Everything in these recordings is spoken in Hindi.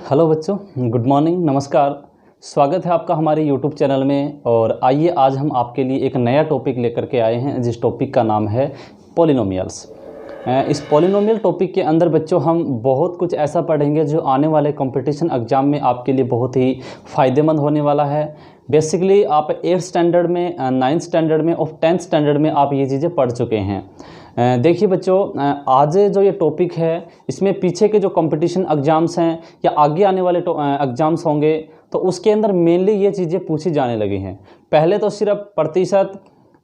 हेलो बच्चों, गुड मॉर्निंग, नमस्कार। स्वागत है आपका हमारे यूट्यूब चैनल में। और आइए आज हम आपके लिए एक नया टॉपिक लेकर के आए हैं, जिस टॉपिक का नाम है पॉलिनोमियल्स। इस पॉलिनोमियल टॉपिक के अंदर बच्चों हम बहुत कुछ ऐसा पढ़ेंगे जो आने वाले कंपटीशन एग्ज़ाम में आपके लिए बहुत ही फ़ायदेमंद होने वाला है। बेसिकली आप 8th स्टैंडर्ड में, 9th स्टैंडर्ड में और 10th स्टैंडर्ड में आप ये चीज़ें पढ़ चुके हैं। देखिए बच्चों, आज जो ये टॉपिक है इसमें पीछे के जो कंपटीशन एग्ज़ाम्स हैं या आगे आने वाले एग्ज़ाम्स होंगे तो उसके अंदर मेनली ये चीज़ें पूछी जाने लगी हैं। पहले तो सिर्फ प्रतिशत,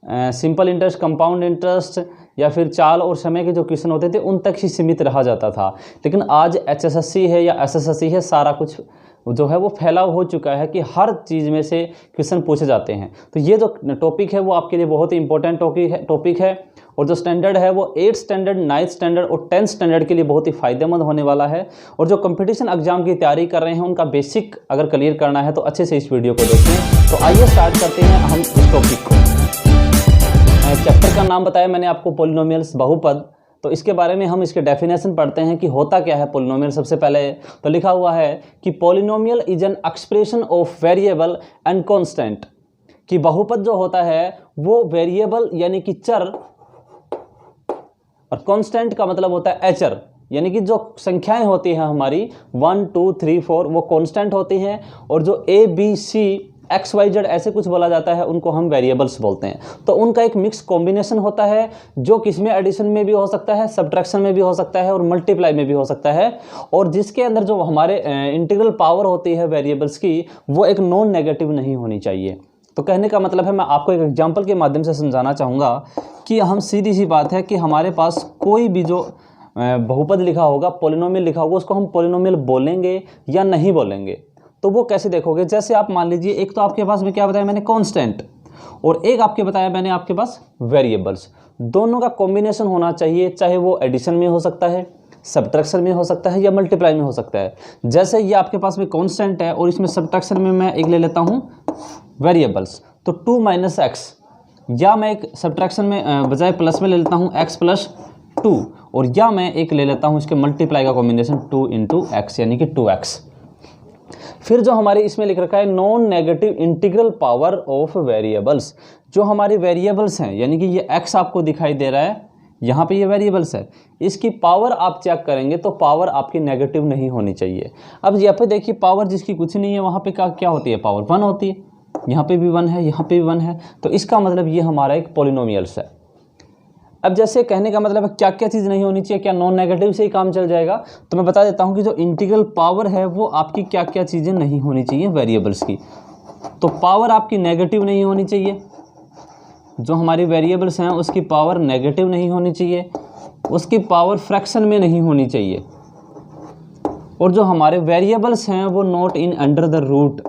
सिंपल इंटरेस्ट, कंपाउंड इंटरेस्ट या फिर चाल और समय के जो क्वेश्चन होते थे उन तक ही सीमित रहा जाता था। लेकिन आज HSSC है या SSSC है, सारा कुछ जो है वो फैलाव हो चुका है कि हर चीज़ में से क्वेश्चन पूछे जाते हैं। तो ये जो टॉपिक है वो आपके लिए बहुत ही इंपॉर्टेंट टॉपिक है और जो स्टैंडर्ड है वो 8th स्टैंडर्ड, 9th स्टैंडर्ड और 10th स्टैंडर्ड के लिए बहुत ही फ़ायदेमंद होने वाला है। और जो कंपटीशन एग्जाम की तैयारी कर रहे हैं उनका बेसिक अगर क्लियर करना है तो अच्छे से इस वीडियो को देखें। तो आइए स्टार्ट करते हैं हम इस टॉपिक को। चैप्टर का नाम बताया मैंने आपको, पॉलिनोमियल्स, बहुपद। तो इसके बारे में हम इसके डेफिनेशन पढ़ते हैं कि होता क्या है पॉलिनोमियल। सबसे पहले तो लिखा हुआ है कि polynomial is an expression of variable and constant. कि बहुपद जो होता है वो वेरिएबल यानी कि चर, और कांस्टेंट का मतलब होता है अचर, यानी कि जो संख्याएं होती हैं हमारी 1 2 3 4 वो कांस्टेंट होती हैं। और जो ABC XYZ ऐसे कुछ बोला जाता है उनको हम वेरिएबल्स बोलते हैं। तो उनका एक मिक्स कॉम्बिनेशन होता है जो किसमें एडिशन में भी हो सकता है, सब्ट्रैक्शन में भी हो सकता है और मल्टीप्लाई में भी हो सकता है। और जिसके अंदर जो हमारे इंटीग्रल पावर होती है वेरिएबल्स की, वो एक नॉन नेगेटिव नहीं होनी चाहिए। तो कहने का मतलब है, मैं आपको एक एग्जाम्पल के माध्यम से समझाना चाहूँगा कि हम सीधी सी बात है कि हमारे पास कोई भी जो बहुपद लिखा होगा, पॉलिनोमियल लिखा होगा, उसको हम पॉलिनोमियल बोलेंगे या नहीं बोलेंगे। तो वो कैसे देखोगे? जैसे आप मान लीजिए, एक तो आपके पास में क्या बताया मैंने, कांस्टेंट, और एक आपके बताया मैंने आपके पास वेरिएबल्स। दोनों का कॉम्बिनेशन होना चाहिए, चाहे वो एडिशन में हो सकता है, सब्ट्रैक्शन में हो सकता है या मल्टीप्लाई में हो सकता है। जैसे ये आपके पास में कांस्टेंट है और इसमें सब्ट्रैक्शन में मैं एक ले लेता हूँ वेरिएबल्स, तो 2 - x, या मैं एक सब्ट्रैक्शन में बजाय प्लस में ले लेता हूँ x + 2, और या मैं एक ले लेता हूँ इसके मल्टीप्लाई का कॉम्बिनेशन 2 × x यानी कि 2x। फिर जो हमारे इसमें लिख रखा है non negative integral power of variables. जो हमारी वेरिएबल्स हैं, यानी कि ये x आपको दिखाई दे रहा है, यहाँ पे ये वेरिएबल्स है, इसकी पावर आप चेक करेंगे तो पावर आपकी नेगेटिव नहीं होनी चाहिए। अब यहाँ पे देखिए, पावर जिसकी कुछ नहीं है वहाँ पे क्या होती है, पावर 1 होती है। यहाँ पे भी 1 है, यहाँ पे भी 1 है, तो इसका मतलब ये हमारा एक पॉलिनोमियल्स है। अब जैसे कहने का मतलब है क्या क्या चीज़ नहीं होनी चाहिए, क्या नॉन नेगेटिव से ही काम चल जाएगा? तो मैं बता देता हूँ कि जो इंटीग्रल पावर है वो आपकी क्या क्या चीज़ें नहीं होनी चाहिए वेरिएबल्स की। तो पावर आपकी नेगेटिव नहीं होनी चाहिए, जो हमारी वेरिएबल्स हैं उसकी पावर नेगेटिव नहीं होनी चाहिए, उसकी पावर फ्रैक्शन में नहीं होनी चाहिए, और जो हमारे वेरिएबल्स हैं वो not in under the root,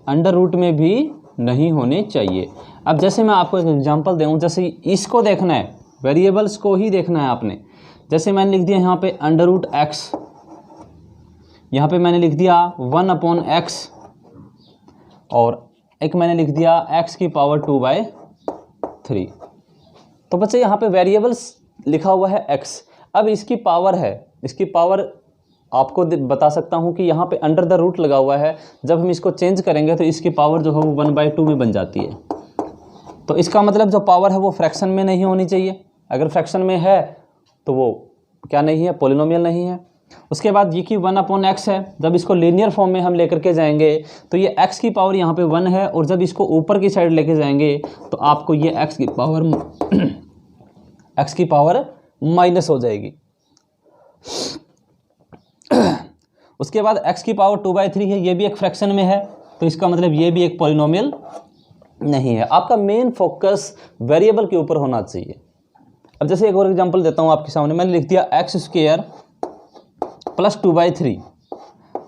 under root में भी नहीं होने चाहिए। अब जैसे मैं आपको एक एग्जांपल दूँ, जैसे इसको देखना है, वेरिएबल्स को ही देखना है आपने। जैसे मैंने लिख दिया यहाँ पे √x, यहाँ पे मैंने लिख दिया 1/x, और एक मैंने लिख दिया x की पावर 2/3। तो बच्चे यहाँ पे वेरिएबल्स लिखा हुआ है x। अब इसकी पावर है, इसकी पावर आपको बता सकता हूँ कि यहाँ पे अंडर द रूट लगा हुआ है। जब हम इसको चेंज करेंगे तो इसकी पावर जो है वो 1/2 में बन जाती है। तो इसका मतलब जो पावर है वो फ्रैक्शन में नहीं होनी चाहिए। अगर फ्रैक्शन में है तो वो क्या नहीं है, पॉलिनोमियल नहीं है। उसके बाद ये कि 1/x है, जब इसको लीनियर फॉर्म में हम लेकर के जाएंगे तो ये x की पावर यहाँ पे 1 है, और जब इसको ऊपर की साइड लेके जाएंगे तो आपको ये x की पावर माइनस हो जाएगी। उसके बाद x की पावर 2/3 है, ये भी एक फ्रैक्शन में है, तो इसका मतलब ये भी एक पॉलिनोमियल नहीं है। आपका मेन फोकस वेरिएबल के ऊपर होना चाहिए। अब जैसे एक और एग्जांपल देता हूँ आपके सामने, मैंने लिख दिया x² + 2/3।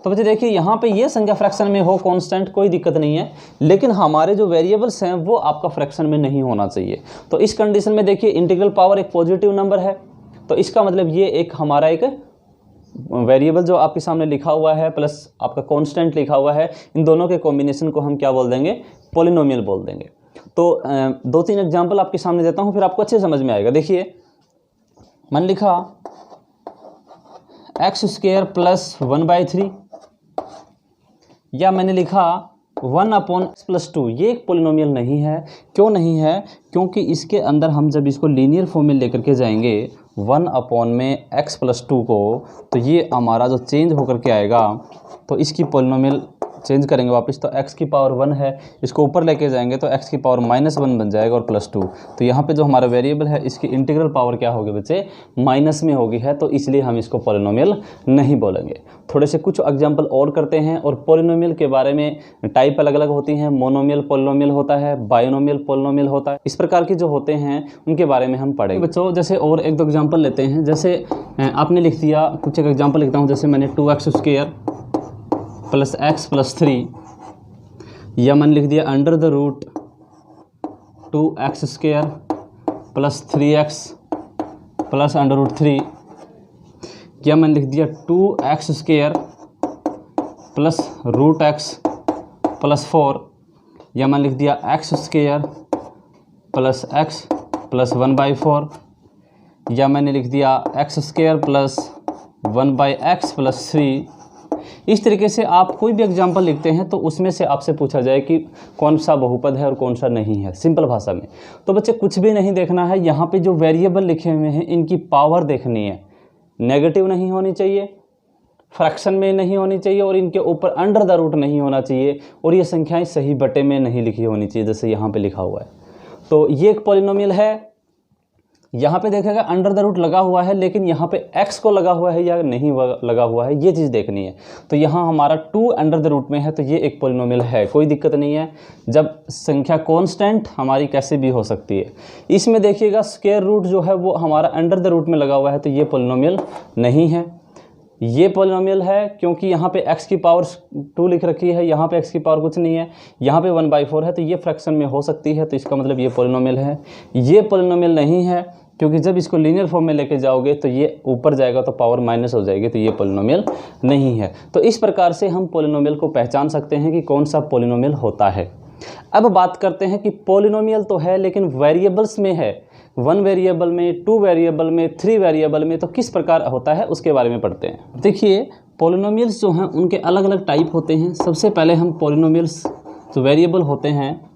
तो बच्चे देखिए, यहाँ पे ये संख्या फ्रैक्शन में हो, कांस्टेंट, कोई दिक्कत नहीं है, लेकिन हमारे जो वेरिएबल्स हैं वो आपका फ्रैक्शन में नहीं होना चाहिए। तो इस कंडीशन में देखिए, इंटीग्रल पावर एक पॉजिटिव नंबर है, तो इसका मतलब ये एक हमारा एक वेरिएबल जो आपके सामने लिखा हुआ है प्लस आपका कांस्टेंट लिखा हुआ है, इन दोनों के कॉम्बिनेशन को हम क्या बोल देंगे, पॉलिनोमियल बोल देंगे। तो 2-3 एग्जांपल आपके सामने देता हूँ, फिर आपको अच्छे समझ में आएगा। देखिए, मैंने लिखा एक्स स्क्वायर प्लस 1/3, या मैंने लिखा 1/x+2। ये एक पॉलिनोमियल नहीं है। क्यों नहीं है? क्योंकि इसके अंदर हम जब इसको लीनियर फॉर्म में लेकर के जाएंगे 1/x+2 को, तो ये हमारा जो चेंज होकर के आएगा, तो इसकी पॉलिनोमियल चेंज करेंगे वापस, तो x की पावर 1 है, इसको ऊपर लेके जाएंगे तो x की पावर -1 बन जाएगा और +2। तो यहाँ पे जो हमारा वेरिएबल है इसकी इंटीग्रल पावर क्या होगी बच्चे? माइनस में होगी है, तो इसलिए हम इसको पॉलिनोमियल नहीं बोलेंगे। थोड़े से कुछ एग्जाम्पल और करते हैं। और पॉलिनोमियल के बारे में टाइप अलग अलग होती हैं। मोनोमियल पॉलिनोमियल होता है, बाइनोमियल पॉलिनोमियल होता है, इस प्रकार की जो होते हैं उनके बारे में हम पढ़ेंगे बच्चों। जैसे और एक दो एग्जाम्पल लेते हैं। जैसे आपने लिख दिया, कुछ एक एग्जाम्पल लिखता हूँ। जैसे मैंने 2x² + x+3, या मैंने लिख दिया √2x² + 3x + √3, या मैंने लिख दिया 2x² + √x + 4, या मैंने लिख दिया x² + x + 1/4, या मैंने लिख दिया x² + 1/x + 3। इस तरीके से आप कोई भी एग्जाम्पल लिखते हैं तो उसमें से आपसे पूछा जाए कि कौन सा बहुपद है और कौन सा नहीं है, सिंपल भाषा में। तो बच्चे कुछ भी नहीं देखना है, यहाँ पे जो वेरिएबल लिखे हुए हैं इनकी पावर देखनी है। नेगेटिव नहीं होनी चाहिए, फ्रैक्शन में नहीं होनी चाहिए, और इनके ऊपर √√ नहीं होना चाहिए, और ये संख्याएं सही बटे में नहीं लिखी होनी चाहिए जैसे यहाँ पे लिखा हुआ है। तो ये एक पॉलिनोमियल है। यहाँ पे देखेगा √√ लगा हुआ है, लेकिन यहाँ पे x को लगा हुआ है या नहीं लगा हुआ है, ये चीज़ देखनी है। तो यहाँ हमारा 2 √√ में है, तो ये एक पॉलिनोमियल है, कोई दिक्कत नहीं है। जब संख्या कांस्टेंट हमारी कैसे भी हो सकती है। इसमें देखिएगा स्क्वायर रूट जो है वो हमारा √√ में लगा हुआ है, तो ये पॉलिनोमियल नहीं है। ये पॉलिनोमियल है क्योंकि यहाँ पे x की पावर 2 लिख रखी है, यहाँ पे x की पावर कुछ नहीं है, यहाँ पे 1/4 है, तो ये फ्रैक्शन में हो सकती है, तो इसका मतलब ये पॉलिनोमियल है। ये पॉलिनोमियल नहीं है क्योंकि जब इसको लीनियर फॉर्म में लेके जाओगे तो ये ऊपर जाएगा तो पावर माइनस हो जाएगी, तो ये पॉलिनोमियल नहीं है। तो इस प्रकार से हम पॉलिनोमियल को पहचान सकते हैं कि कौन सा पॉलिनोमियल होता है। अब बात करते हैं कि पॉलिनोमियल तो है लेकिन वेरिएबल्स में है, 1 वेरिएबल में, 2 वेरिएबल में, 3 वेरिएबल में, तो किस प्रकार होता है उसके बारे में पढ़ते हैं। देखिए पॉलिनोमियल्स जो हैं उनके अलग अलग टाइप होते हैं। सबसे पहले हम पॉलिनोमियल्स जो वेरिएबल होते हैं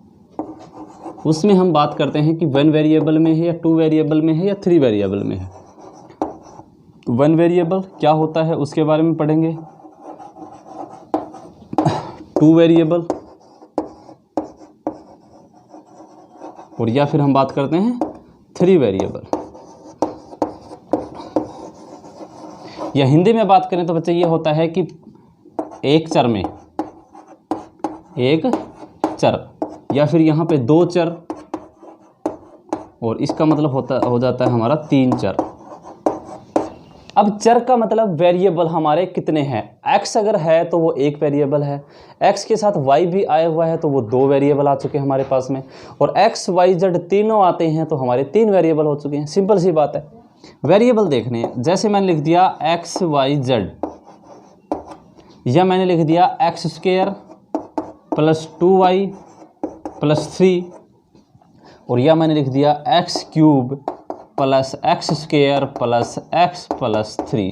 उसमें हम बात करते हैं कि 1 वेरिएबल में है या 2 वेरिएबल में है या 3 वेरिएबल में है। 1 वेरिएबल क्या होता है उसके बारे में पढ़ेंगे, 2 वेरिएबल, और या फिर हम बात करते हैं 3 वेरिएबल। या हिंदी में बात करें तो बच्चे ये होता है कि एक चर में एक चर, या फिर यहाँ पे 2 चर, और इसका मतलब हो जाता है हमारा 3 चर। अब चर का मतलब वेरिएबल हमारे कितने हैं। x अगर है तो वो 1 वेरिएबल है, x के साथ y भी आया हुआ है तो वो 2 वेरिएबल आ चुके हैं हमारे पास में, और x y z तीनों आते हैं तो हमारे 3 वेरिएबल हो चुके हैं। सिंपल सी बात है। वेरिएबल देखने हैं, जैसे मैंने लिख दिया x y z, या मैंने लिख दिया x² + 2y + 3, और या मैंने लिख दिया x³ + x² + x + 3।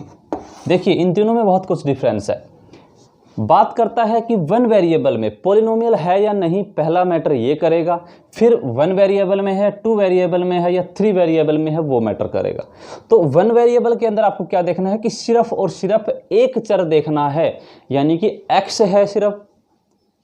देखिए इन तीनों में बहुत कुछ डिफरेंस है। बात करता है कि 1 वेरिएबल में पॉलिनोमियल है या नहीं, पहला मैटर ये करेगा। फिर 1 वेरिएबल में है, 2 वेरिएबल में है या 3 वेरिएबल में है, वो मैटर करेगा। तो 1 वेरिएबल के अंदर आपको क्या देखना है कि सिर्फ और सिर्फ एक चर देखना है, यानी कि x है सिर्फ,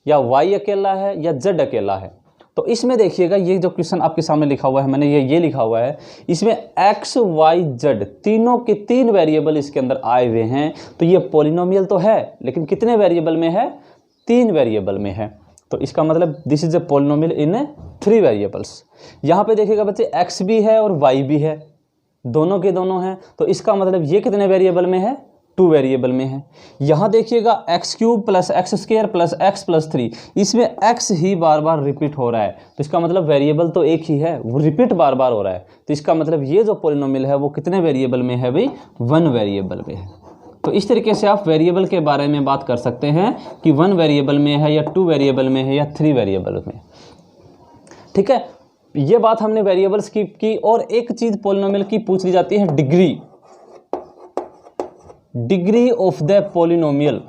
या y अकेला है, या z अकेला है। तो इसमें देखिएगा ये जो क्वेश्चन आपके सामने लिखा हुआ है, मैंने ये लिखा हुआ है, इसमें x y z तीनों के 3 वेरिएबल इसके अंदर आए हुए हैं। तो ये पॉलिनोमियल तो है लेकिन कितने वेरिएबल में है, 3 वेरिएबल में है। तो इसका मतलब this is a polynomial in 3 variables. यहाँ पे देखिएगा बच्चे x भी है और y भी है, दोनों के दोनों हैं, तो इसका मतलब ये कितने वेरिएबल में है, 2 वेरिएबल में है। यहाँ देखिएगा x³ + x² + x + 3, इसमें x ही बार बार रिपीट हो रहा है, तो इसका मतलब वेरिएबल तो एक ही है, वो रिपीट बार बार हो रहा है। तो इसका मतलब ये जो पॉलिनोमियल है वो कितने वेरिएबल में है भाई, 1 वेरिएबल में है। तो इस तरीके से आप वेरिएबल के बारे में बात कर सकते हैं कि 1 वेरिएबल में है या 2 वेरिएबल में है या 3 वेरिएबल में। ठीक है, ये बात हमने वेरिएबल्स की। और एक चीज़ पॉलिनोमियल की पूछ ली जाती है, degree. Degree of the polynomial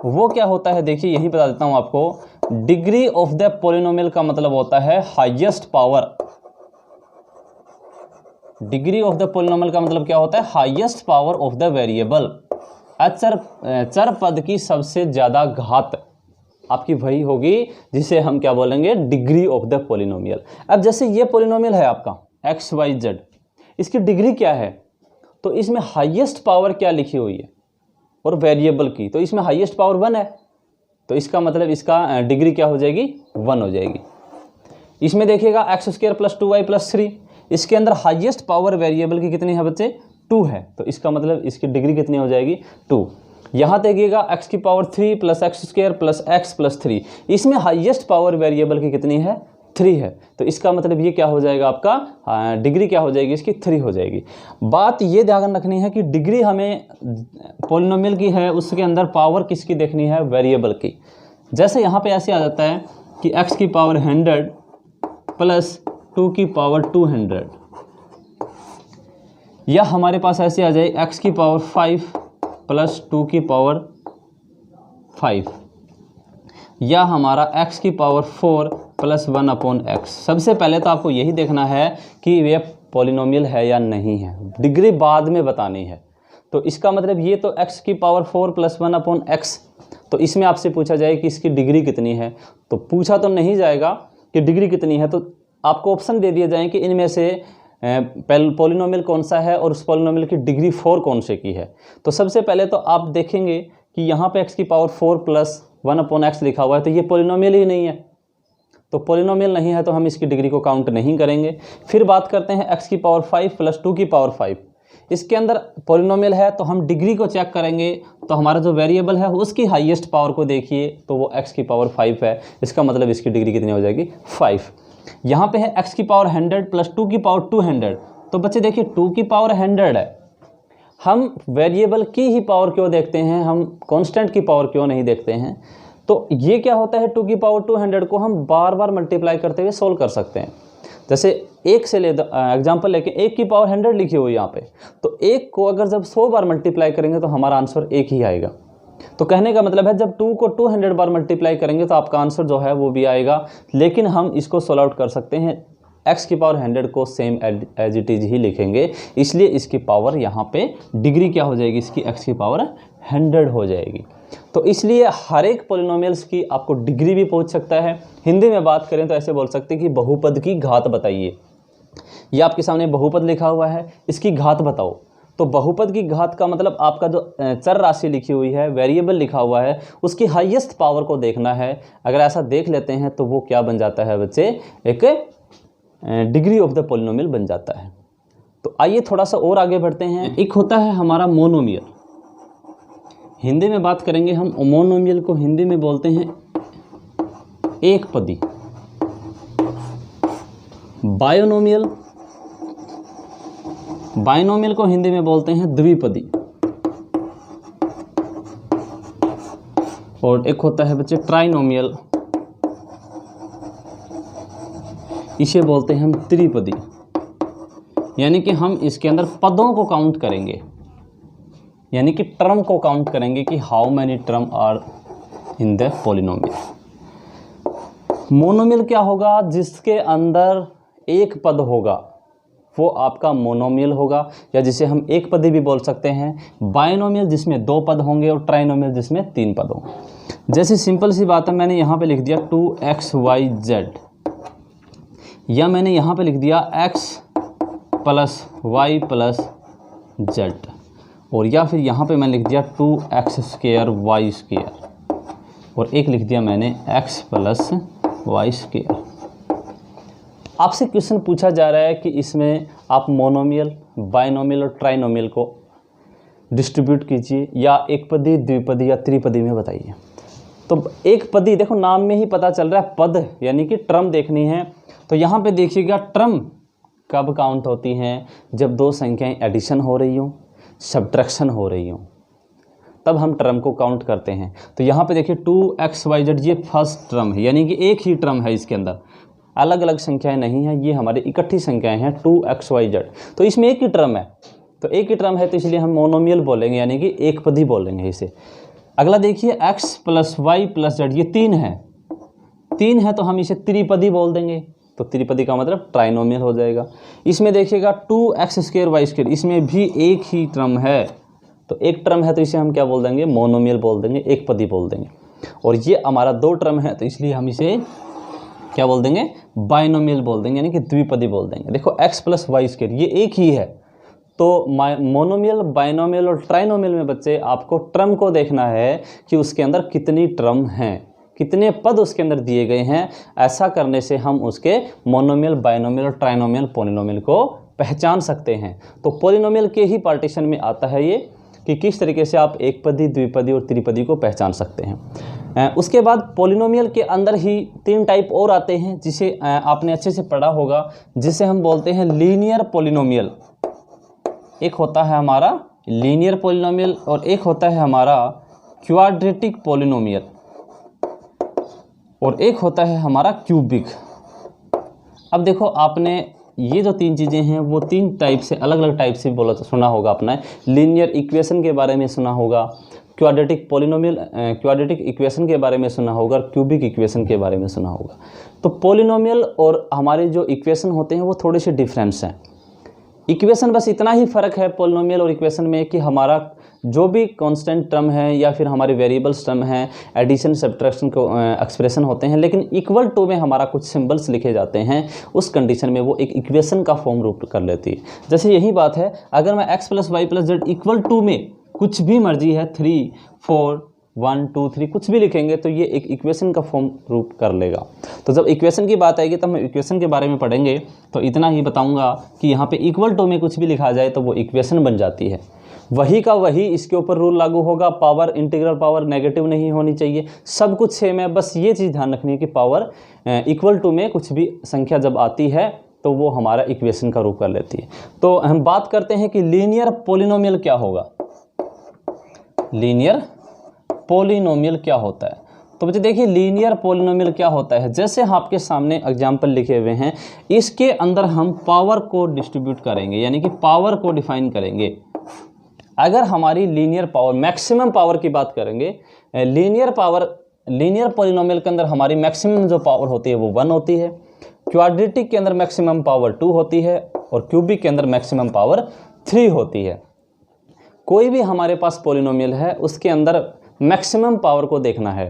वो क्या होता है, देखिए यही बता देता हूं आपको। डिग्री ऑफ द पॉलिनोमियल का मतलब होता है highest power. Degree of the polynomial का मतलब क्या होता है, highest power of the variable. चर पद की सबसे ज्यादा घात आपकी वही होगी जिसे हम क्या बोलेंगे, डिग्री ऑफ द पॉलिनोमियल। अब जैसे ये पॉलिनोमियल है आपका एक्स वाई जेड, इसकी डिग्री क्या है, तो इसमें हाईएस्ट पावर क्या लिखी हुई है और वेरिएबल की, तो इसमें हाईएस्ट पावर 1 है, तो इसका मतलब इसका डिग्री क्या हो जाएगी, 1 हो जाएगी। इसमें देखिएगा x square plus 2y plus 3, इसके अंदर हाईएस्ट पावर वेरिएबल की कितनी है बच्चे, 2 है, तो इसका मतलब इसकी डिग्री कितनी हो जाएगी, 2। यहाँ देखिएगा एक्स की power 3 plus x square plus x plus 3, इसमें हाईएस्ट पावर वेरिएबल की कितनी है, 3 है, तो इसका मतलब ये क्या हो जाएगा आपका, डिग्री क्या हो जाएगी इसकी, 3 हो जाएगी। बात ये ध्यान रखनी है कि डिग्री हमें पॉलिनोमियल की है, उसके अंदर पावर किसकी देखनी है, वेरिएबल की। जैसे यहाँ पे ऐसे आ जाता है कि x की पावर 100 प्लस 2 की पावर 200, या हमारे पास ऐसे आ जाए x की पावर 5 प्लस 2 की पावर 5, या हमारा x की पावर 4 प्लस 1/x। सबसे पहले तो आपको यही देखना है कि ये पॉलिनोमियल है या नहीं है, डिग्री बाद में बतानी है। तो इसका मतलब ये तो x की पावर 4 प्लस 1/x, तो इसमें आपसे पूछा जाए कि इसकी डिग्री कितनी है, तो पूछा तो नहीं जाएगा कि डिग्री कितनी है, तो आपको ऑप्शन दे दिए जाएं कि इनमें से पॉलिनोमियल कौन सा है और उस पॉलिनोमियल की डिग्री 4 कौन से की है। तो सबसे पहले तो आप देखेंगे कि यहाँ पे x की पावर 4 प्लस 1/x लिखा हुआ है, तो ये पॉलिनोमियल ही नहीं है, तो पॉलिनोमियल नहीं है तो हम इसकी डिग्री को काउंट नहीं करेंगे। फिर बात करते हैं x की पावर 5 प्लस 2 की पावर 5, इसके अंदर पॉलिनोमियल है तो हम डिग्री को चेक करेंगे, तो हमारा जो वेरिएबल है उसकी हाईएस्ट पावर को देखिए, तो वो x की पावर 5 है, इसका मतलब इसकी डिग्री कितनी हो जाएगी, 5। यहाँ पे है x की पावर 100 प्लस 2 की पावर 200, तो बच्चे देखिए 2 की पावर 100 है, हम वेरिएबल की ही पावर क्यों देखते हैं, हम कांस्टेंट की पावर क्यों नहीं देखते हैं। तो ये क्या होता है, 2 की पावर 200 को हम बार बार मल्टीप्लाई करते हुए सोल्व कर सकते हैं। जैसे एक से ले एग्जाम्पल लेके 1 की पावर 100 लिखी हुई यहाँ पे, तो 1 को अगर जब 100 बार मल्टीप्लाई करेंगे तो हमारा आंसर 1 ही आएगा। तो कहने का मतलब है जब 2 को 200 बार मल्टीप्लाई करेंगे तो आपका आंसर जो है वो भी आएगा, लेकिन हम इसको सोल्व आउट कर सकते हैं, x की पावर 100 को सेम एज इट इज ही लिखेंगे, इसलिए इसकी पावर यहाँ पे डिग्री क्या हो जाएगी, इसकी x की पावर 100 हो जाएगी। तो इसलिए हर एक पॉलिनोमियल्स की आपको डिग्री भी पूछ सकता है। हिंदी में बात करें तो ऐसे बोल सकते हैं कि बहुपद की घात बताइए, ये आपके सामने बहुपद लिखा हुआ है, इसकी घात बताओ। तो बहुपद की घात का मतलब आपका जो चर राशि लिखी हुई है, वेरिएबल लिखा हुआ है, उसकी हाईएस्ट पावर को देखना है। अगर ऐसा देख लेते हैं तो वो क्या बन जाता है बच्चे, एक डिग्री ऑफ द पॉलिनोमियल बन जाता है। तो आइए थोड़ा सा और आगे बढ़ते हैं। एक होता है हमारा मोनोमियल, हिंदी में बात करेंगे हम, मोनोमियल को हिंदी में बोलते हैं एक पदी। बायोनोमियल, बाइनोमियल को हिंदी में बोलते हैं द्विपदी। और एक होता है बच्चे ट्राइनोमियल, इसे बोलते हैं हम त्रिपदी, यानी कि हम इसके अंदर पदों को काउंट करेंगे, यानी कि टर्म को काउंट करेंगे कि how many term are in the polynomial. Monomial क्या होगा, जिसके अंदर एक पद होगा वो आपका मोनोमियल होगा, या जिसे हम एक पदी भी बोल सकते हैं। बाइनोमियल जिसमें 2 पद होंगे, और ट्राइनोमियल जिसमें 3 पद होंगे। जैसे सिंपल सी बात है, मैंने यहाँ पे लिख दिया 2xyz, या मैंने यहाँ पे लिख दिया x plus Y plus Z, और या फिर यहाँ पे मैंने लिख दिया 2x² y², और एक लिख दिया मैंने x प्लस y²। आपसे क्वेश्चन पूछा जा रहा है कि इसमें आप मोनोमियल, बाइनोमियल और ट्राइनोमियल को डिस्ट्रीब्यूट कीजिए, या एक पदी, द्विपदी या त्रिपदी में बताइए। तो एक पदी, देखो नाम में ही पता चल रहा है पद, यानी कि टर्म देखनी है। तो यहाँ पे देखिएगा टर्म कब काउंट होती हैं, जब 2 संख्याएं एडिशन हो रही हों, सब्ट्रैक्शन हो रही हों, तब हम टर्म को काउंट करते हैं। तो यहाँ पे देखिए 2xyz, ये फर्स्ट टर्म है, यानी कि एक ही टर्म है, इसके अंदर अलग अलग संख्याएं नहीं हैं, ये हमारी इकट्ठी संख्याएं हैं 2xyz, तो इसमें एक ही टर्म है। तो एक ही टर्म है तो इसलिए हम मोनोमियल बोलेंगे, यानी कि एक पदी बोलेंगे इसे। अगला देखिए x plus Y plus Z, ये 3 है तो हम इसे त्रिपदी बोल देंगे। तो त्रिपदी का मतलब ट्राइनोमियल हो जाएगा। इसमें देखिएगा 2x² y², इसमें भी एक ही टर्म है, तो एक टर्म है तो इसे हम क्या बोल देंगे, मोनोमियल बोल देंगे, एक पदी बोल देंगे। और ये हमारा 2 टर्म है तो इसलिए हम इसे क्या बोल देंगे, बाइनोमियल बोल देंगे, यानी कि द्विपदी बोल देंगे। देखो x प्लस y² ये एक ही है, तो मोनोमियल, बाइनोमियल और ट्राइनोमियल में बच्चे आपको टर्म को देखना है कि उसके अंदर कितनी टर्म हैं, कितने पद उसके अंदर दिए गए हैं। ऐसा करने से हम उसके मोनोमियल, बाइनोमियल और ट्राइनोमियल, पॉलिनोमियल को पहचान सकते हैं। तो पॉलिनोमियल के ही पार्टीशन में आता है ये कि किस तरीके से आप एक पदी, द्विपदी और त्रिपदी को पहचान सकते हैं। उसके बाद पॉलिनोमियल के अंदर ही 3 टाइप और आते हैं जिसे आपने अच्छे से पढ़ा होगा, जिसे हम बोलते हैं लीनियर पॉलिनोमियल। एक होता है हमारा लीनियर पॉलिनोमियल और एक होता है हमारा क्वाड्रेटिक पॉलिनोमियल और एक होता है हमारा क्यूबिक। अब देखो आपने ये जो 3 चीज़ें हैं वो 3 टाइप से, अलग अलग टाइप से बोला, सुना होगा आपने। लीनियर इक्वेशन के बारे में सुना होगा, क्वाड्रेटिक पॉलिनोमियल, क्वाड्रेटिक इक्वेशन के बारे में सुना होगा और क्यूबिक इक्वेशन के बारे में सुना होगा। तो पॉलिनोमियल और हमारे जो इक्वेशन होते हैं वो थोड़े से डिफरेंस हैं। इक्वेशन बस इतना ही फ़र्क है पॉलिनोमियल और इक्वेशन में कि हमारा जो भी कांस्टेंट टर्म है या फिर हमारे वेरिएबल्स टर्म हैं, एडिशन सब्ट्रैक्शन को एक्सप्रेशन होते हैं, लेकिन इक्वल टू में हमारा कुछ सिंबल्स लिखे जाते हैं, उस कंडीशन में वो एक इक्वेशन का फॉर्म रूप कर लेती है। जैसे यही बात है, अगर मैं x plus Y plus Z equal to में कुछ भी मर्जी है 3, 4, 1, 2, 3 कुछ भी लिखेंगे तो ये एक इक्वेशन का फॉर्म रूप कर लेगा। तो जब इक्वेशन की बात आएगी तब हम इक्वेशन के बारे में पढ़ेंगे, तो इतना ही बताऊंगा कि यहाँ पे इक्वल टू में कुछ भी लिखा जाए तो वो इक्वेशन बन जाती है। वही का वही इसके ऊपर रूल लागू होगा, पावर, इंटीग्रल पावर नेगेटिव नहीं होनी चाहिए, सब कुछ सेम है। बस ये चीज़ ध्यान रखनी है कि पावर इक्वल टू में कुछ भी संख्या जब आती है तो वो हमारा इक्वेशन का रूप कर लेती है। तो हम बात करते हैं कि लीनियर पॉलिनोमियल क्या होगा। लीनियर पॉलिनोमियल क्या होता है, तो बच्चे देखिए लीनियर पॉलिनोमियल क्या होता है। जैसे आपके सामने एग्जाम्पल लिखे हुए हैं, इसके अंदर हम पावर को डिस्ट्रीब्यूट करेंगे, यानी कि पावर को डिफाइन करेंगे। अगर हमारी लीनियर पावर, मैक्सिमम पावर की बात करेंगे, लीनियर पॉलिनोमियल के अंदर हमारी मैक्सिमम जो पावर होती है वो 1 होती है, क्वाड्रेटिक के अंदर मैक्सिमम पावर 2 होती है और क्यूबिक के अंदर मैक्सिमम पावर 3 होती है। कोई भी हमारे पास पॉलिनोमियल है उसके अंदर मैक्सिमम पावर को देखना है,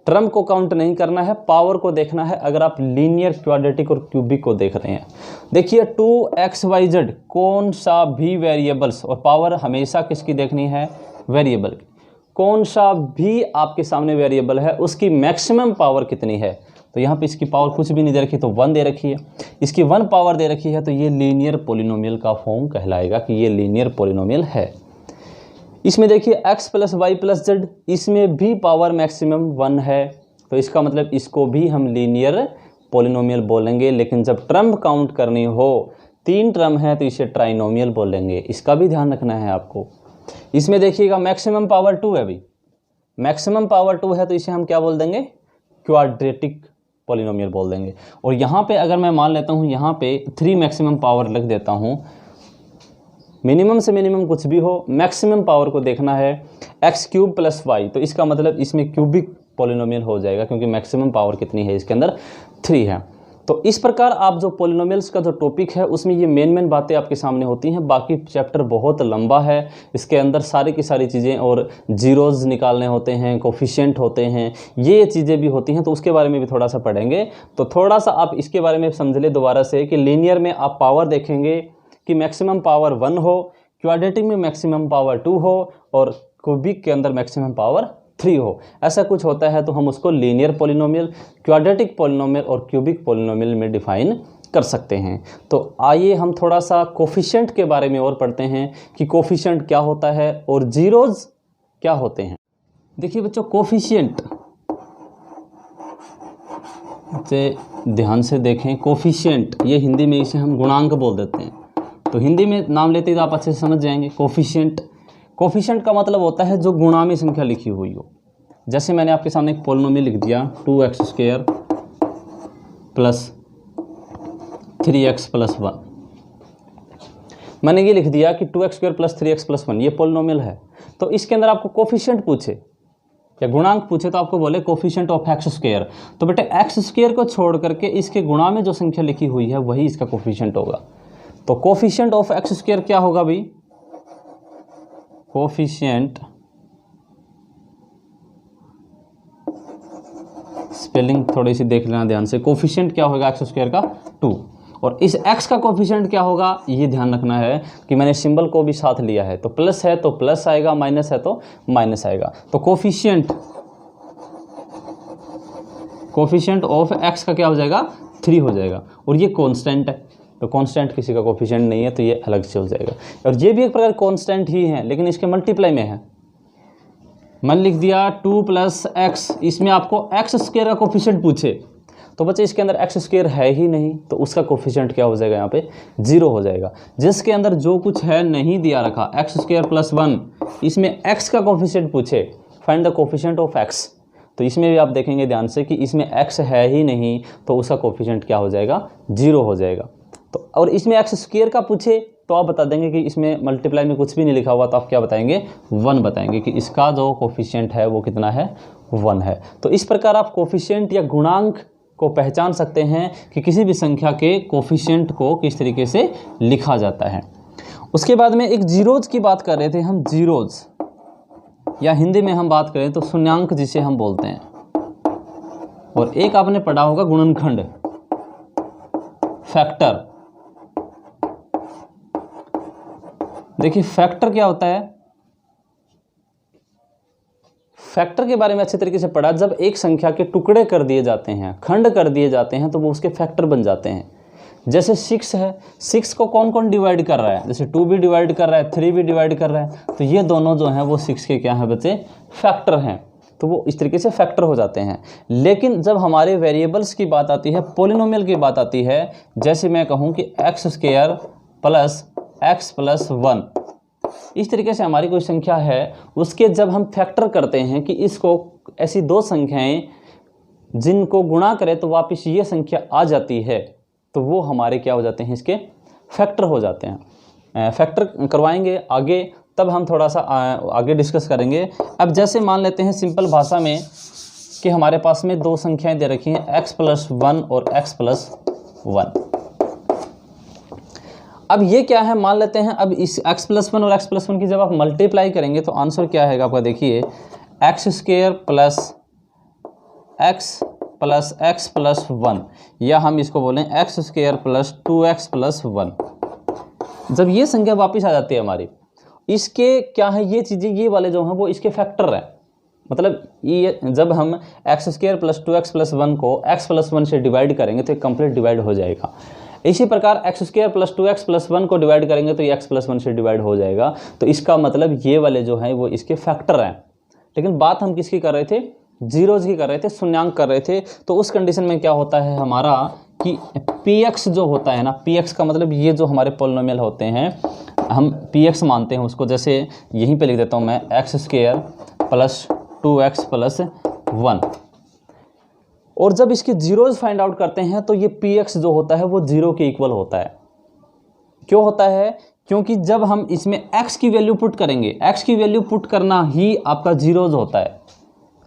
टर्म को काउंट नहीं करना है, पावर को देखना है। अगर आप लीनियर, क्वाड्रेटिक और क्यूबिक को देख रहे हैं, देखिए 2xyz कौन सा भी वेरिएबल्स, और पावर हमेशा किसकी देखनी है, वेरिएबल की। कौन सा भी आपके सामने वेरिएबल है उसकी मैक्सिमम पावर कितनी है, तो यहाँ पे इसकी पावर कुछ भी नहीं दे रखी तो 1 दे रखी है, इसकी 1 पावर दे रखी है, तो ये लीनियर पॉलिनोमियल का फॉर्म कहलाएगा कि ये लीनियर पॉलिनोमियल है। इसमें देखिए x plus Y plus Z, इसमें भी पावर मैक्सिमम 1 है, तो इसका मतलब इसको भी हम लीनियर पॉलिनोमियल बोलेंगे। लेकिन जब टर्म काउंट करनी हो, 3 टर्म है तो इसे ट्राइनोमियल बोलेंगे, इसका भी ध्यान रखना है आपको। इसमें देखिएगा मैक्सिमम पावर 2 है, अभी मैक्सिमम पावर 2 है तो इसे हम क्या बोल देंगे, क्वाड्रेटिक पॉलिनोमियल बोल देंगे। और यहाँ पे अगर मैं मान लेता हूँ यहाँ पे 3 मैक्सिमम पावर लिख देता हूँ, मिनिमम से मिनिमम कुछ भी हो, मैक्सिमम पावर को देखना है x³ प्लस वाई, तो इसका मतलब इसमें क्यूबिक पॉलिनोमियल हो जाएगा क्योंकि मैक्सिमम पावर कितनी है इसके अंदर, 3 है। तो इस प्रकार आप जो पॉलिनोमियल्स का जो टॉपिक है उसमें ये मेन बातें आपके सामने होती हैं। बाकी चैप्टर बहुत लंबा है, इसके अंदर सारी की सारी चीज़ें और जीरोज़ निकालने होते हैं, कोफिशिएंट होते हैं, ये चीज़ें भी होती हैं, तो उसके बारे में भी थोड़ा सा पढ़ेंगे। तो थोड़ा सा आप इसके बारे में समझ ले दोबारा से कि लीनियर में आप पावर देखेंगे कि मैक्सिमम पावर 1 हो, क्वाड्रेटिक में मैक्सिमम पावर 2 हो और क्यूबिक के अंदर मैक्सिमम पावर 3 हो। ऐसा कुछ होता है तो हम उसको लीनियर पॉलिनोमियल, क्वाड्रेटिक पॉलिनोमियल और क्यूबिक पॉलिनोमियल में डिफाइन कर सकते हैं। तो आइए हम थोड़ा सा कोफिशिएंट के बारे में और पढ़ते हैं कि कोफिशिएंट क्या होता है और जीरोज़ क्या होते हैं। देखिए बच्चों, कोफिशिएंट से ध्यान से देखें, कोफिशिएंट ये हिंदी में इसे हम गुणांक बोल देते हैं, तो हिंदी में नाम लेते ही तो आप अच्छे से समझ जाएंगे। कोफिशिएंट का मतलब होता है जो गुणा में संख्या लिखी हुई हो। जैसे मैंने आपके सामने एक पॉलिनोमियल लिख दिया 2x² प्लस 3x प्लस 1, मैंने ये लिख दिया कि 2x² + 3x + 1 ये पोलिनोमियल है। तो इसके अंदर आपको कोफिशिएंट पूछे या गुणांक पूछे तो आपको बोले कोफिशिएंट ऑफ x², तो बेटे x² को छोड़ करके इसके गुणा में जो संख्या लिखी हुई है वही इसका कोफिशिएंट होगा। तो कोफिशिएंट ऑफ x² क्या होगा भाई, कोफिशिएंट, स्पेलिंग थोड़ी सी देख लेना ध्यान से, कोफिशिएंट क्या होगा x² का 2, और इस x का कोफिशिएंट क्या होगा ये ध्यान रखना है कि मैंने सिंबल को भी साथ लिया है, तो प्लस है तो प्लस आएगा, माइनस है तो माइनस आएगा। तो कोफिशिएंट ऑफ x का क्या हो जाएगा 3 हो जाएगा, और ये कांस्टेंट है, तो कांस्टेंट किसी का कोफिशिएंट नहीं है तो ये अलग से हो जाएगा। और ये भी एक प्रकार कांस्टेंट ही है लेकिन इसके मल्टीप्लाई में है। मैंने लिख दिया 2 + x, इसमें आपको x² का कोफिशिएंट पूछे तो बच्चे इसके अंदर x² है ही नहीं, तो उसका कोफिशिएंट क्या हो जाएगा यहाँ पे 0 हो जाएगा। जिसके अंदर जो कुछ है नहीं दिया रखा x² + 1, इसमें x का कोफिशिएंट पूछे, find the coefficient of x, तो इसमें भी आप देखेंगे ध्यान से कि इसमें x है ही नहीं तो उसका कोफिशिएंट क्या हो जाएगा 0 हो जाएगा। तो और इसमें x² का पूछे तो आप बता देंगे कि इसमें मल्टीप्लाई में कुछ भी नहीं लिखा हुआ, तो आप क्या बताएंगे 1 बताएंगे कि इसका जो कोफिशिएंट है वो कितना है 1 है। तो इस प्रकार आप कोफिशिएंट या गुणांक को पहचान सकते हैं कि किसी भी संख्या के कोफिशिएंट को किस तरीके से लिखा जाता है। उसके बाद में एक जीरोज की बात कर रहे थे हम, जीरोज या हिंदी में हम बात करें तो शून्यांक जिसे हम बोलते हैं, और एक आपने पढ़ा होगा गुणनखंड, फैक्टर। देखिए फैक्टर क्या होता है, फैक्टर के बारे में अच्छे तरीके से पढ़ा। जब एक संख्या के टुकड़े कर दिए जाते हैं, खंड कर दिए जाते हैं, तो वो उसके फैक्टर बन जाते हैं। जैसे 6 है, 6 को कौन कौन डिवाइड कर रहा है, जैसे 2 भी डिवाइड कर रहा है, 3 भी डिवाइड कर रहा है, तो ये दोनों जो हैं वो 6 के क्या हैं बच्चे, फैक्टर हैं, तो वो इस तरीके से फैक्टर हो जाते हैं। लेकिन जब हमारे वेरिएबल्स की बात आती है, पोलिनोमियल की बात आती है, जैसे मैं कहूँ कि x² + x + 1, इस तरीके से हमारी कोई संख्या है, उसके जब हम फैक्टर करते हैं कि इसको ऐसी दो संख्याएं जिनको गुणा करें तो वापस ये संख्या आ जाती है, तो वो हमारे क्या हो जाते हैं, इसके फैक्टर हो जाते हैं। फैक्टर करवाएंगे आगे, तब हम थोड़ा सा आगे डिस्कस करेंगे। अब जैसे मान लेते हैं सिंपल भाषा में कि हमारे पास में दो संख्याएं दे रखी हैं x + 1 और x + 1। अब ये क्या है, मान लेते हैं अब इस x + 1 और x + 1 की जब आप मल्टीप्लाई करेंगे तो आंसर क्या आएगा आपका, देखिए x² + x + x + 1, या हम इसको बोलें x² + 2x + 1। जब ये संख्या वापस आ जाती है हमारी, इसके क्या है, ये चीज़ें ये वाले जो हैं वो इसके फैक्टर हैं। मतलब ये जब हम x² + 2x + 1 को x + 1 से डिवाइड करेंगे तो ये कंप्लीट डिवाइड हो जाएगा। इसी प्रकार x² + 2x + 1 को डिवाइड करेंगे तो ये x + 1 से डिवाइड हो जाएगा। तो इसका मतलब ये वाले जो हैं वो इसके फैक्टर हैं। लेकिन बात हम किसकी कर रहे थे, जीरोज की कर रहे थे, शून्यांक कर रहे थे। तो उस कंडीशन में क्या होता है हमारा कि px जो होता है ना, px का मतलब ये जो हमारे पोलिनोमियल होते हैं हम px मानते हैं उसको, जैसे यहीं पे लिख देता हूँ मैं x² + 2x + 1। और जब इसके जीरोज फाइंड आउट करते हैं तो ये px जो होता है वो 0 के इक्वल होता है। क्यों होता है, क्योंकि जब हम इसमें x की वैल्यू पुट करेंगे, x की वैल्यू पुट करना ही आपका जीरोज होता है,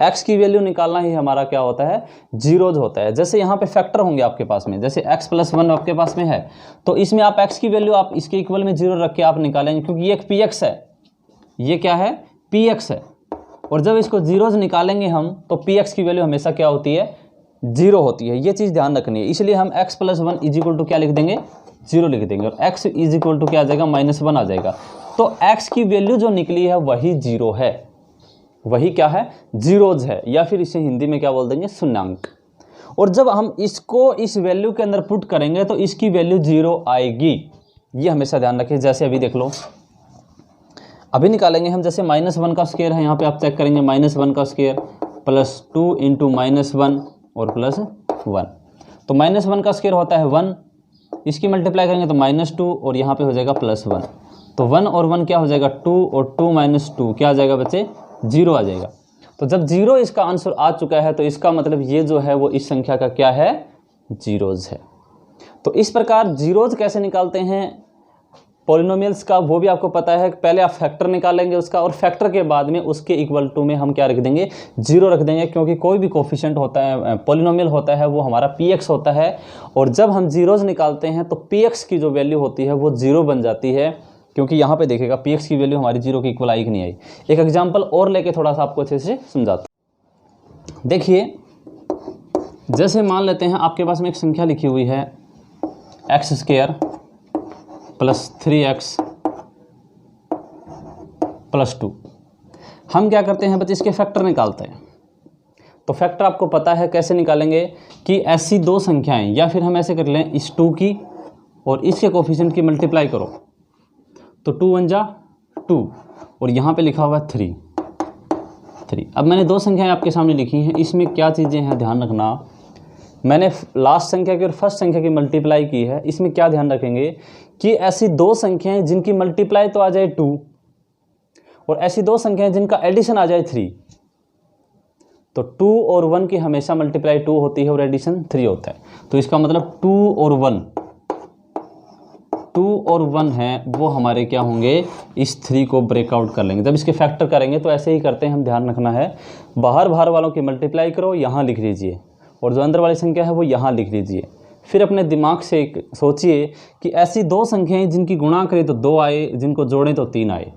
x की वैल्यू निकालना ही हमारा क्या होता है, जीरोज होता है। जैसे यहाँ पे फैक्टर होंगे आपके पास में, जैसे x + 1 आपके पास में है, तो इसमें आप x की वैल्यू आप इसके इक्वल में 0 रख के आप निकालेंगे, क्योंकि ये एक px है, ये क्या है px है। और जब इसको जीरोज निकालेंगे हम तो px की वैल्यू हमेशा क्या होती है, 0 होती है। ये चीज़ ध्यान रखनी है, इसलिए हम x + 1 = क्या लिख देंगे, 0 लिख देंगे, और x = क्या आ जाएगा, -1 आ जाएगा। तो x की वैल्यू जो निकली है वही 0 है, वही क्या है, जीरोज है, या फिर इसे हिंदी में क्या बोल देंगे, शून्यांक। और जब हम इसको इस वैल्यू के अंदर पुट करेंगे तो इसकी वैल्यू 0 आएगी, ये हमेशा ध्यान रखें। जैसे अभी देख लो, अभी निकालेंगे हम, जैसे -1 का स्क्वायर है, यहाँ पे आप चेक करेंगे -1 का स्क्वायर + 2 × -1 और +1, तो -1 का स्क्वायर होता है 1, इसकी मल्टीप्लाई करेंगे तो -2 और यहाँ पे हो जाएगा +1, तो 1 और 1 क्या हो जाएगा 2, और 2 - 2 क्या आ जाएगा बच्चे, 0 आ जाएगा। तो जब 0 इसका आंसर आ चुका है तो इसका मतलब ये जो है वो इस संख्या का क्या है, जीरोज है। तो इस प्रकार जीरोज कैसे निकालते हैं, पॉलिनोमियल्स का वो भी आपको पता है, पहले आप फैक्टर निकालेंगे उसका, और फैक्टर के बाद में उसके इक्वल टू में हम क्या रख देंगे, 0 रख देंगे, क्योंकि कोई भी कोफिशिएंट होता है, पॉलिनोमियल होता है, वो हमारा px होता है, और जब हम जीरोज निकालते हैं तो px की जो वैल्यू होती है वो 0 बन जाती है, क्योंकि यहाँ पे देखिएगा px की वैल्यू हमारी 0 के इक्वल आई कि नहीं आई। एक एग्जाम्पल और लेके थोड़ा सा आपको अच्छे से समझाता हूँ। देखिए, जैसे मान लेते हैं आपके पास में एक संख्या लिखी हुई है x² + 3x + 2। हम क्या करते हैं बच्चे, इसके फैक्टर निकालते हैं। तो फैक्टर आपको पता है कैसे निकालेंगे, कि ऐसी दो संख्याएं, या फिर हम ऐसे कर लें, इस 2 की और इसके कोफिशिएंट की मल्टीप्लाई करो, तो 2 × 1 = 2, और यहाँ पे लिखा हुआ है 3। अब मैंने दो संख्याएं आपके सामने लिखी हैं, इसमें क्या चीज़ें हैं ध्यान रखना। मैंने लास्ट संख्या की और फर्स्ट संख्या की मल्टीप्लाई की है। इसमें क्या ध्यान रखेंगे कि ऐसी दो संख्याएं जिनकी मल्टीप्लाई तो आ जाए 2, और ऐसी दो संख्याएं जिनका एडिशन आ जाए 3। तो 2 और 1 की हमेशा मल्टीप्लाई 2 होती है और एडिशन 3 होता है। तो इसका मतलब 2 और 1 है, वो हमारे क्या होंगे, इस 3 को ब्रेकआउट कर लेंगे। जब इसके फैक्टर करेंगे तो ऐसे ही करते हैं हम, ध्यान रखना है। बाहर वालों की मल्टीप्लाई करो, यहाँ लिख लीजिए, और जो अंदर वाली संख्या है वो यहाँ लिख लीजिए। फिर अपने दिमाग से सोचिए कि ऐसी दो संख्याएं जिनकी गुणा करें तो 2 आए, जिनको जोड़ें तो 3 आए।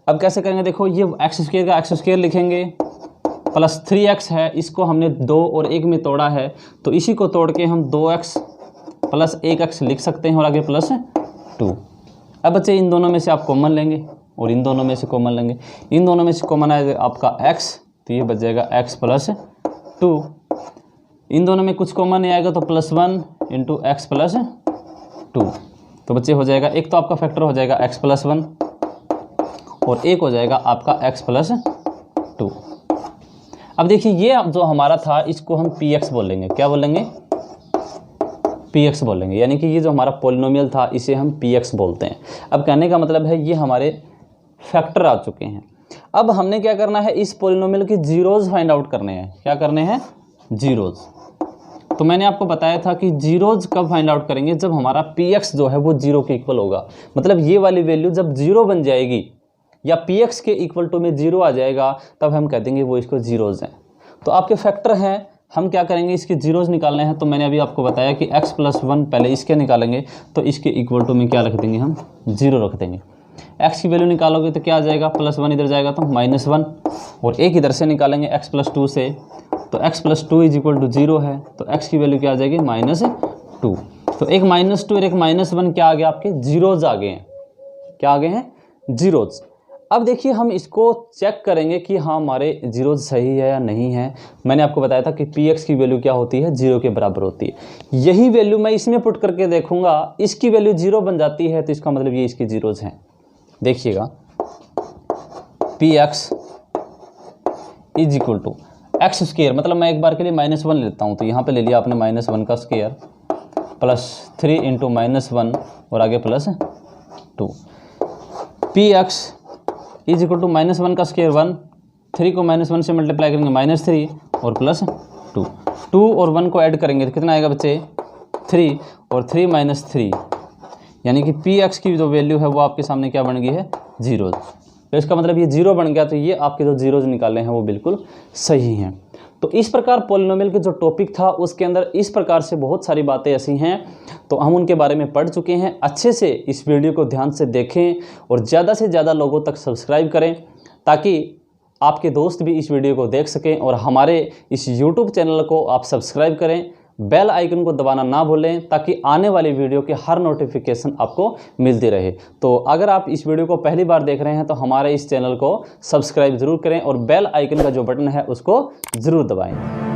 अब कैसे करेंगे, देखो, ये x² का x² लिखेंगे, प्लस 3x है, इसको हमने 2 और 1 में तोड़ा है, तो इसी को तोड़ के हम 2x + 1x लिख सकते हैं, और आगे +2। अब बच्चे इन दोनों में से आप कॉमन लेंगे, और इन दोनों में से कॉमन लेंगे। इन दोनों में से कॉमन आएगा आपका x, तो ये बच जाएगा x + 2। इन दोनों में कुछ कॉमन नहीं आएगा, तो +1 × x + 2। तो बच्चे हो जाएगा, एक तो आपका फैक्टर हो जाएगा x + 1, और एक हो जाएगा आपका x + 2। अब देखिए, ये जो हमारा था इसको हम px बोलेंगे। क्या बोलेंगे, px बोलेंगे, यानी कि ये जो हमारा पॉलिनोमियल था इसे हम px बोलते हैं। अब कहने का मतलब है ये हमारे फैक्टर आ चुके हैं। अब हमने क्या करना है, इस पॉलिनोमियल की जीरोज फाइंड आउट करने हैं। क्या करने हैं, जीरोज। तो मैंने आपको बताया था कि जीरोज कब फाइंड आउट करेंगे, जब हमारा px जो है वो 0 के इक्वल होगा। मतलब ये वाली वैल्यू जब 0 बन जाएगी, या px के इक्वल टू में 0 आ जाएगा, तब हम कह देंगे वो इसको जीरोज हैं। तो आपके फैक्टर हैं, हम क्या करेंगे, इसके जीरोज निकालने हैं। तो मैंने अभी आपको बताया कि x + 1 पहले इसके निकालेंगे, तो इसके इक्वल टू में क्या रख देंगे, हम 0 रख देंगे। x की वैल्यू निकालोगे तो क्या आ जाएगा, +1 इधर जाएगा तो -1, और एक इधर से निकालेंगे x + 2 से, तो x + 2 = 0 है, तो x की वैल्यू क्या आ जाएगी, -2। तो एक -2 और एक -1 क्या आ गया, आपके जीरोज आ गए हैं। क्या आ गए हैं, जीरोज। अब देखिए, हम इसको चेक करेंगे कि हाँ हमारे जीरोज सही है या नहीं है। मैंने आपको बताया था कि px की वैल्यू क्या होती है, 0 के बराबर होती है। यही वैल्यू मैं इसमें पुट करके देखूंगा, इसकी वैल्यू 0 बन जाती है, तो इसका मतलब ये इसकी जीरोज हैं। देखिएगा, px = x², मतलब मैं एक बार के लिए -1 लेता हूँ, तो यहाँ पे ले लिया आपने -1 का स्क्वायर, +3 × -1, और आगे +2। px = -1 का स्क्वायर 1, 3 को -1 से मल्टीप्लाई करेंगे -3, और +2। 2 और 1 को ऐड करेंगे तो कितना आएगा बच्चे, 3, और 3 - 3, यानी कि px की जो वैल्यू है वो आपके सामने क्या बन गई है, 0। तो इसका मतलब ये 0 बन गया, तो ये आपके जो जीरोज निकाले हैं वो बिल्कुल सही हैं। तो इस प्रकार पॉलिनोमियल के जो टॉपिक था उसके अंदर इस प्रकार से बहुत सारी बातें ऐसी हैं, तो हम उनके बारे में पढ़ चुके हैं। अच्छे से इस वीडियो को ध्यान से देखें, और ज़्यादा से ज़्यादा लोगों तक सब्सक्राइब करें, ताकि आपके दोस्त भी इस वीडियो को देख सकें, और हमारे इस यूट्यूब चैनल को आप सब्सक्राइब करें। बेल आइकन को दबाना ना भूलें, ताकि आने वाली वीडियो के हर नोटिफिकेशन आपको मिलती रहे। तो अगर आप इस वीडियो को पहली बार देख रहे हैं तो हमारे इस चैनल को सब्सक्राइब ज़रूर करें, और बेल आइकन का जो बटन है उसको ज़रूर दबाएं।